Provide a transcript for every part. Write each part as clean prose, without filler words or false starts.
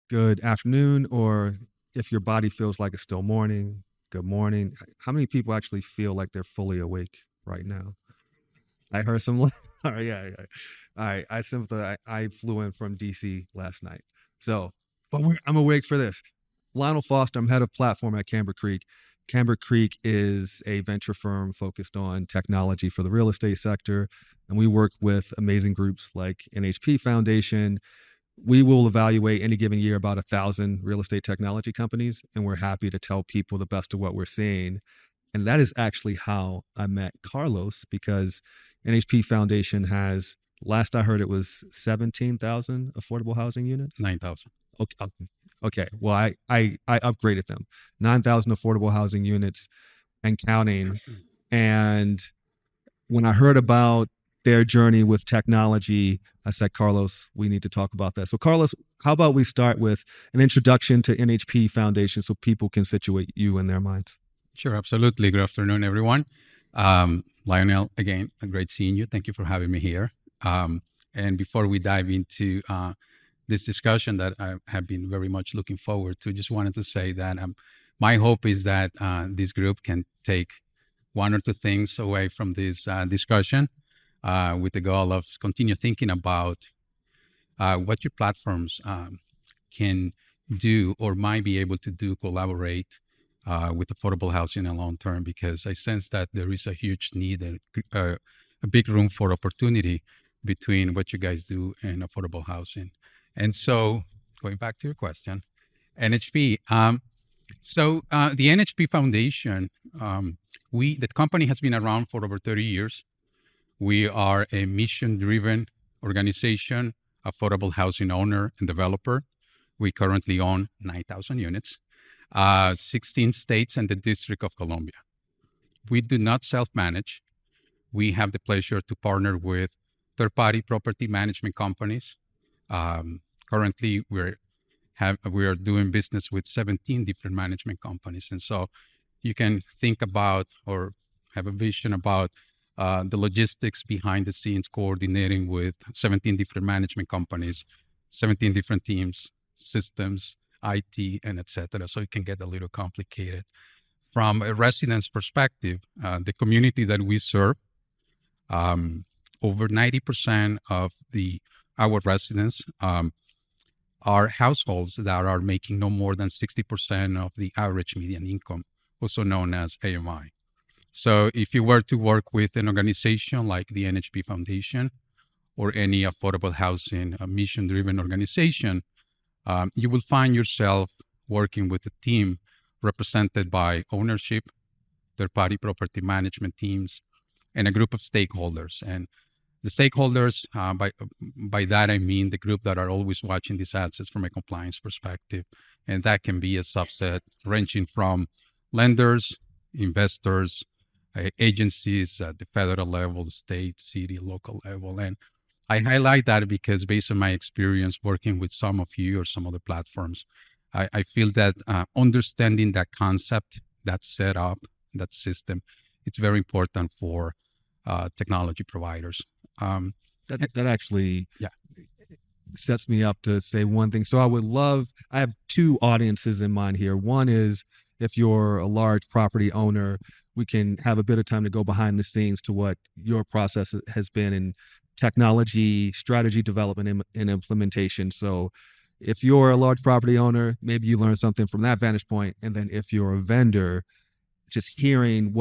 good afternoon, or if your body feels like it's still morning, good morning. How many people actually feel like they're fully awake right now? I heard some. All right, yeah. All right, I sympathize. I flew in from DC last night, so I'm awake for this. Lionel Foster, I'm head of platform at Camber Creek. Camber Creek is a venture firm focused on technology for the real estate sector, and we work with amazing groups like NHP Foundation. We will evaluate any given year about 1,000 real estate technology companies, and we're happy to tell people the best of what we're seeing. And that is actually how I met Carlos, because NHP Foundation has, last I heard, it was 17,000 affordable housing units. 9,000. Okay. Well, I upgraded them, 9,000 affordable housing units and counting. And when I heard about their journey with technology, I said, Carlos, we need to talk about that. So, Carlos, how about we start with an introduction to NHP Foundation so people can situate you in their minds? Sure, absolutely. Good afternoon, everyone. Lionel, again, great seeing you. Thank you for having me here. And before we dive into this discussion that I have been very much looking forward to, just wanted to say that my hope is that this group can take one or two things away from this discussion with the goal of continue thinking about what your platforms can do or might be able to do, collaborate with affordable housing in the long term, because I sense that there is a huge need and a big room for opportunity between what you guys do and affordable housing. And so, going back to your question, NHP. So the NHP Foundation, the company has been around for over 30 years. We are a mission-driven organization, affordable housing owner and developer. We currently own 9,000 units, 16 states and the District of Columbia. We do not self-manage. We have the pleasure to partner with third-party property management companies. Currently, we are doing business with 17 different management companies. And so you can think about or have a vision about the logistics behind the scenes, coordinating with 17 different management companies, 17 different teams, systems, IT, and et cetera. So it can get a little complicated. From a resident's perspective, the community that we serve, over 90% of our residents are households that are making no more than 60% of the average median income, also known as AMI. So if you were to work with an organization like the NHP Foundation or any affordable housing mission-driven organization, you will find yourself working with a team represented by ownership, third-party property management teams, and a group of stakeholders. And the stakeholders, by that I mean the group that are always watching these assets from a compliance perspective. And that can be a subset ranging from lenders, investors, agencies at the federal level, state, city, local level. And I highlight that because based on my experience working with some of you or some other platforms, I feel that understanding that concept, that setup, that system, it's very important for technology providers. That actually sets me up to say one thing. So I have two audiences in mind here. One is if you're a large property owner, we can have a bit of time to go behind the scenes to what your process has been in technology, strategy development, and implementation. So if you're a large property owner, maybe you learn something from that vantage point. And then if you're a vendor, just hearing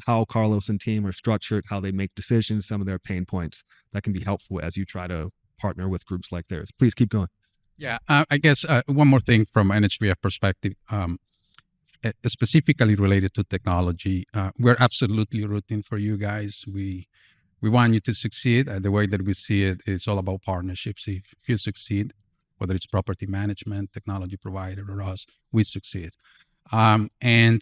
how Carlos and team are structured, how they make decisions, some of their pain points, that can be helpful as you try to partner with groups like theirs. Please keep going. Yeah, I guess one more thing from NHBF perspective, specifically related to technology, we're absolutely rooting for you guys. We want you to succeed. The way that we see it is all about partnerships. If you succeed, whether it's property management, technology provider, or us, we succeed. And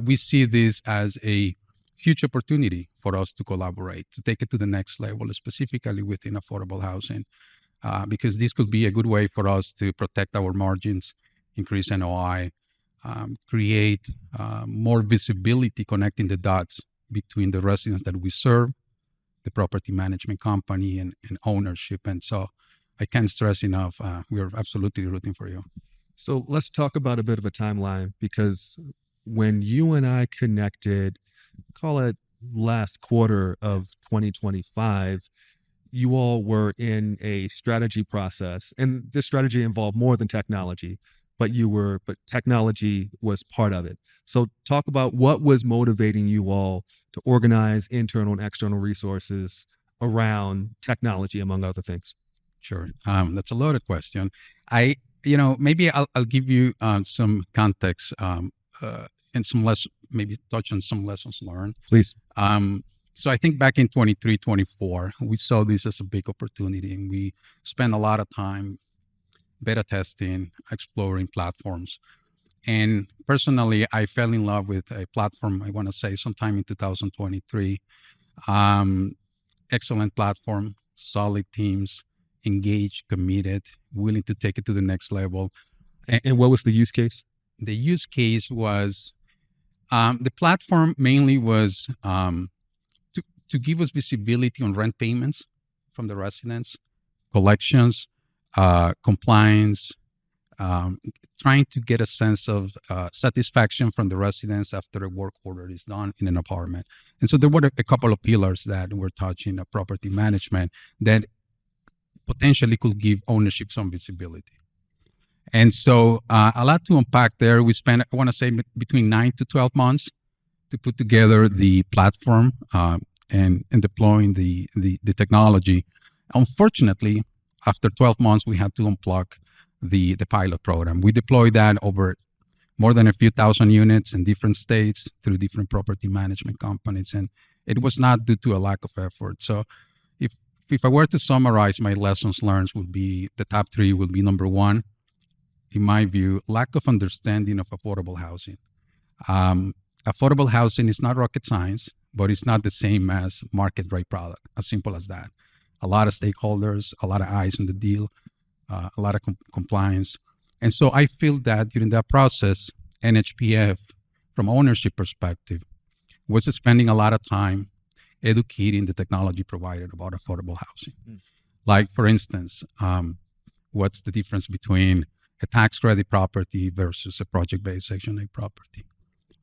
we see this as a huge opportunity for us to collaborate, to take it to the next level, specifically within affordable housing, because this could be a good way for us to protect our margins, increase NOI, create more visibility, connecting the dots between the residents that we serve, the property management company, and ownership. And so I can't stress enough. We're absolutely rooting for you. So let's talk about a bit of a timeline, because when you and I connected, call it last quarter of 2025, you all were in a strategy process, and this strategy involved more than technology, but technology was part of it. So talk about what was motivating you all to organize internal and external resources around technology, among other things. Sure. That's a loaded question. Maybe I'll give you some context and maybe touch on some lessons learned. Please. So I think back in 23, 24, we saw this as a big opportunity, and we spent a lot of time beta testing, exploring platforms. And personally, I fell in love with a platform, I want to say sometime in 2023. Excellent platform, solid teams, engaged, committed, willing to take it to the next level. And what was the use case? The use case was the platform mainly was to give us visibility on rent payments from the residents, collections, compliance, trying to get a sense of satisfaction from the residents after a work order is done in an apartment. And so there were a couple of pillars that were touching property management that potentially could give ownership some visibility. And so a lot to unpack there. We spent, I want to say, between 9 to 12 months to put together the platform and deploying the technology. Unfortunately, after 12 months, we had to unplug the pilot program. We deployed that over more than a few thousand units in different states through different property management companies. And it was not due to a lack of effort. So if I were to summarize, my lessons learned would be the top three would be: number one, in my view, lack of understanding of affordable housing. Affordable housing is not rocket science, but it's not the same as market rate product, as simple as that. A lot of stakeholders, a lot of eyes on the deal, a lot of compliance. And so I feel that during that process, NHPF, from ownership perspective, was spending a lot of time educating the technology provider about affordable housing. Like, for instance, what's the difference between a tax credit property versus a project-based Section 8 property?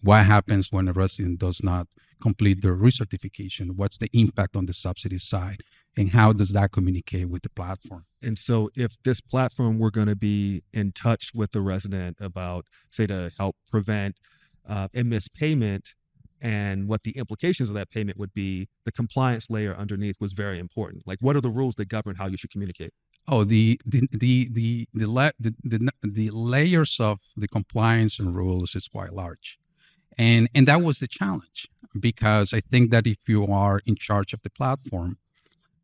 What happens when a resident does not complete their recertification? What's the impact on the subsidy side? And how does that communicate with the platform? And so if this platform were going to be in touch with the resident about, say, to help prevent a missed payment and what the implications of that payment would be, the compliance layer underneath was very important. Like, what are the rules that govern how you should communicate? Oh, the layers of the compliance and rules is quite large. And that was the challenge, because I think that if you are in charge of the platform,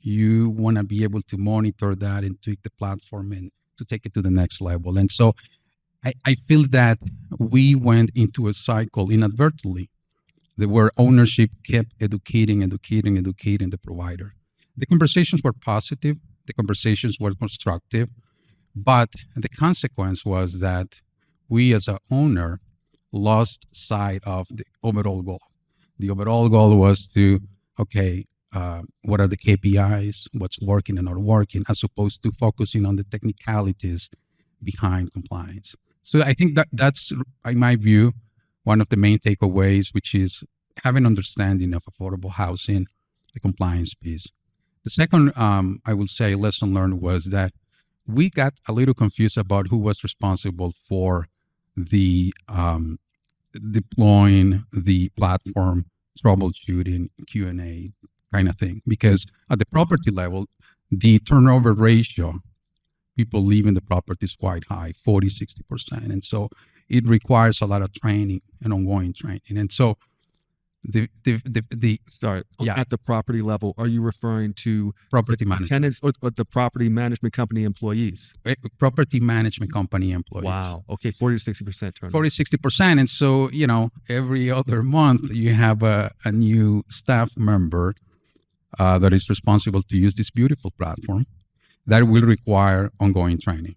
you want to be able to monitor that and tweak the platform and to take it to the next level. And so I feel that we went into a cycle inadvertently where ownership kept educating the provider. The conversations were positive, the conversations were constructive, but the consequence was that we as an owner lost sight of the overall goal. The overall goal was to, what are the KPIs, what's working and not working, as opposed to focusing on the technicalities behind compliance. So I think that's, in my view, one of the main takeaways, which is having understanding of affordable housing, the compliance piece. The second, I will say, lesson learned was that we got a little confused about who was responsible for the deploying the platform, troubleshooting, Q&A kind of thing. Because at the property level, the turnover ratio, people leaving the property, is quite high, 40, 60%. And so it requires a lot of training and ongoing training. And so at the property level, are you referring to property the management tenants or the property management company employees? Property management company employees. Wow. Okay, 40 to 60% turnover. 40, 60%. And so, every other month you have a new staff member that is responsible to use this beautiful platform that will require ongoing training.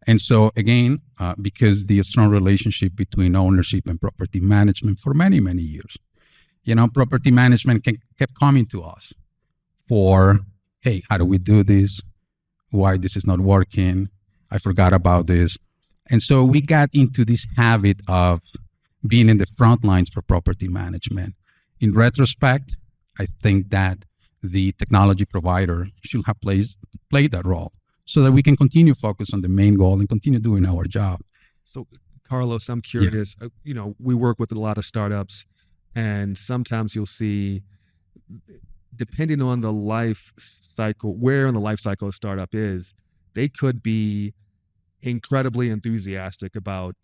And so again, because the strong relationship between ownership and property management for many, many years, property management kept coming to us for, hey, how do we do this? why this is not working. I forgot about this. And so we got into this habit of being in the front lines for property management. In retrospect, I think that the technology provider should have played that role so that we can continue focus on the main goal and continue doing our job. So, Carlos, I'm Yeah. curious. We work with a lot of startups, and sometimes you'll see, depending on the life cycle, where in the life cycle a startup is, they could be incredibly enthusiastic about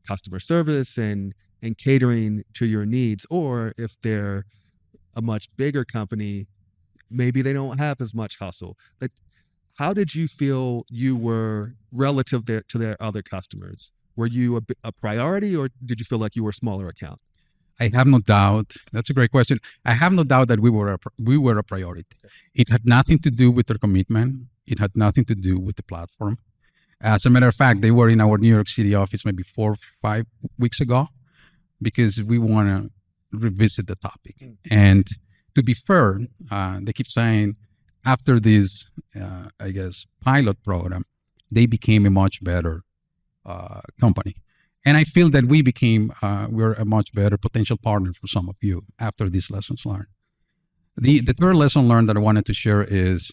customer service and catering to your needs, or if they're a much bigger company, maybe they don't have as much hustle. Like, how did you feel you were relative to their other customers? Were you a priority, or did you feel like you were a smaller account? I have no doubt. That's a great question. I have no doubt that we were a priority. It had nothing to do with their commitment. It had nothing to do with the platform. As a matter of fact, they were in our New York City office maybe 4 or 5 weeks ago because we want to revisit the topic. And to be fair, they keep saying after this, I guess, pilot program, they became a much better company. And I feel that we're a much better potential partner for some of you after these lessons learned. The third lesson learned that I wanted to share is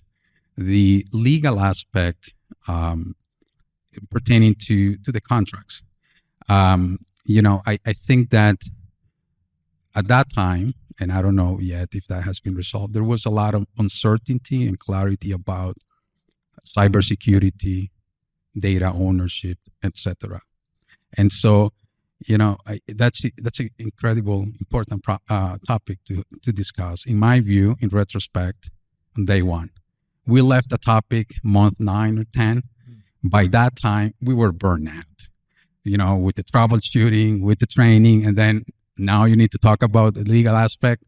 the legal aspect pertaining to the contracts. I think that at that time, and I don't know yet if that has been resolved, there was a lot of uncertainty and clarity about cybersecurity, data ownership, etc. And so, that's an incredible important topic to discuss. In my view, in retrospect, on day one, we left the topic month 9 or 10. By that time, we were burned out, with the troubleshooting, with the training, and then now you need to talk about the legal aspect.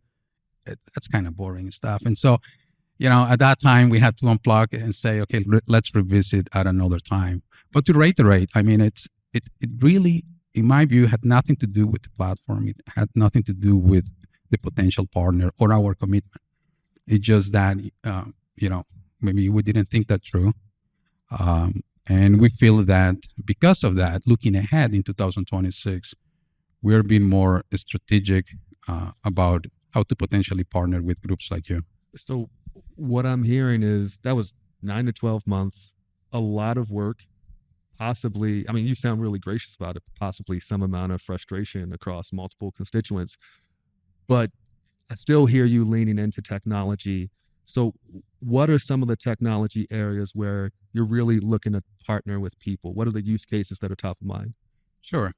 That's kind of boring stuff. And so, at that time, we had to unplug and say, okay, let's revisit at another time. But to reiterate, I mean, it really, in my view, had nothing to do with the platform. It had nothing to do with the potential partner or our commitment. It's just that, maybe we didn't think that through. And we feel that because of that, looking ahead in 2026, we're being more strategic about how to potentially partner with groups like you. So what I'm hearing is that was 9 to 12 months, a lot of work, possibly, I mean, you sound really gracious about it, possibly some amount of frustration across multiple constituents, but I still hear you leaning into technology. So what are some of the technology areas where you're really looking to partner with people? What are the use cases that are top of mind? Sure.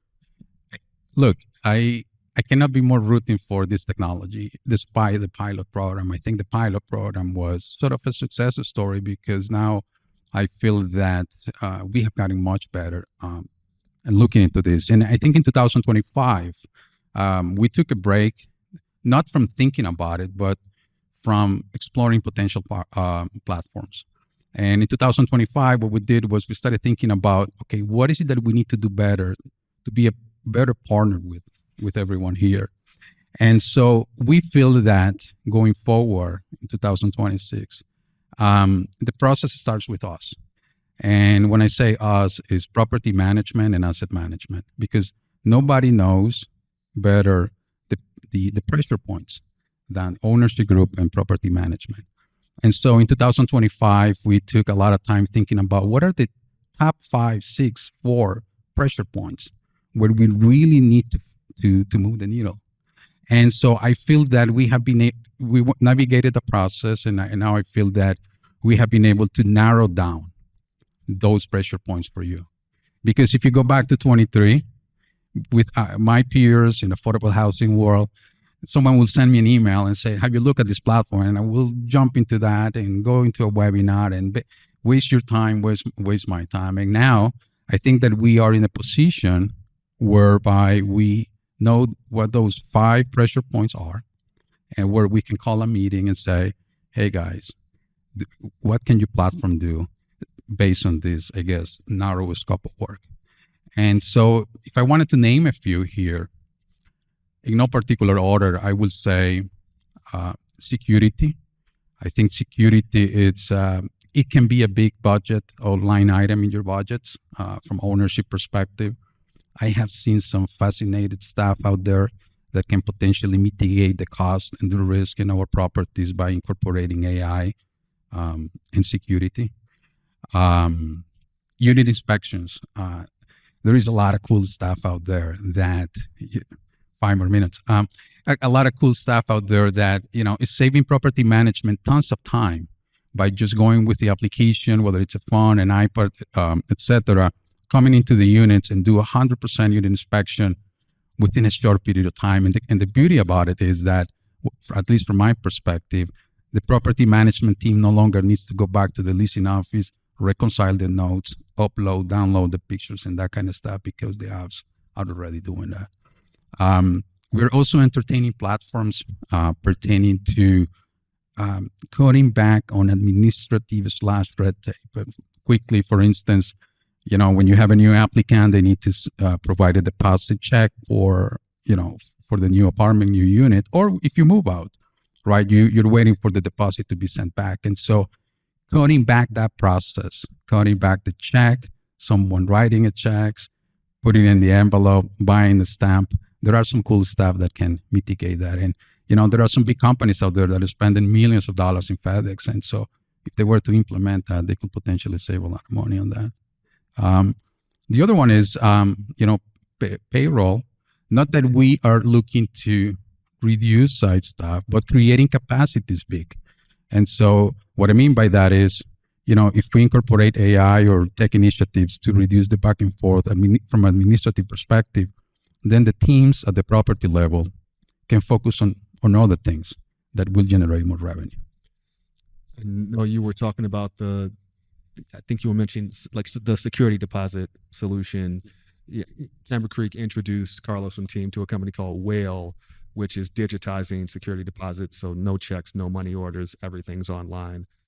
Look, I cannot be more rooting for this technology despite the pilot program. I think the pilot program was sort of a success story because now I feel that we have gotten much better and looking into this. And I think in 2025, we took a break, not from thinking about it, but from exploring potential platforms. And in 2025, what we did was we started thinking about, okay, what is it that we need to do better to be a better partner with everyone here? And so we feel that going forward in 2026, the process starts with us. And when I say us, is property management and asset management, because nobody knows better the pressure points than ownership group and property management. And so in 2025, we took a lot of time thinking about what are the top 5, 6, 4 pressure points where we really need to move the needle. And so I feel that we navigated the process, and now I feel that we have been able to narrow down those pressure points for you. Because if you go back to 23, with my peers in the affordable housing world, someone will send me an email and say, have you looked at this platform? And I will jump into that and go into a webinar and waste your time, waste my time. And now I think that we are in a position whereby we know what those 5 pressure points are and where we can call a meeting and say, hey guys, what can your platform do based on this, I guess, narrow scope of work? And so if I wanted to name a few here, in no particular order, I would say security. I think security is It can be a big budget or line item in your budgets from ownership perspective. I have seen some fascinated stuff out there that can potentially mitigate the cost and the risk in our properties by incorporating AI and security. Um, Unit inspections. There is a lot of cool stuff out there that 5 more minutes. A lot of cool stuff out there that is saving property management tons of time by just going with the application, whether it's a phone, an iPad, etc., coming into the units and do 100% unit inspection within a short period of time. And the beauty about it is that, at least from my perspective, the property management team no longer needs to go back to the leasing office, reconcile the notes, upload, download the pictures, and that kind of stuff, because the apps are already doing that. We're also entertaining platforms pertaining to cutting back on administrative/red tape. But quickly, for instance, when you have a new applicant, they need to provide a deposit check for the new apartment, new unit, or if you move out, right? You're waiting for the deposit to be sent back, and so cutting back that process, cutting back the check, someone writing a check, putting in the envelope, buying the stamp. There are some cool stuff that can mitigate that. And, there are some big companies out there that are spending millions of dollars in FedEx. And so if they were to implement that, they could potentially save a lot of money on that. The other one is, payroll. Not that we are looking to reduce site staff, but creating capacity is big. And so what I mean by that is, if we incorporate AI or tech initiatives to reduce the back and forth from an administrative perspective, then the teams at the property level can focus on other things that will generate more revenue. No, you were talking about I think you were mentioning like the security deposit solution. Yeah, Camber Creek introduced Carlos and team to a company called Whale, which is digitizing security deposits. So no checks, no money orders, everything's online.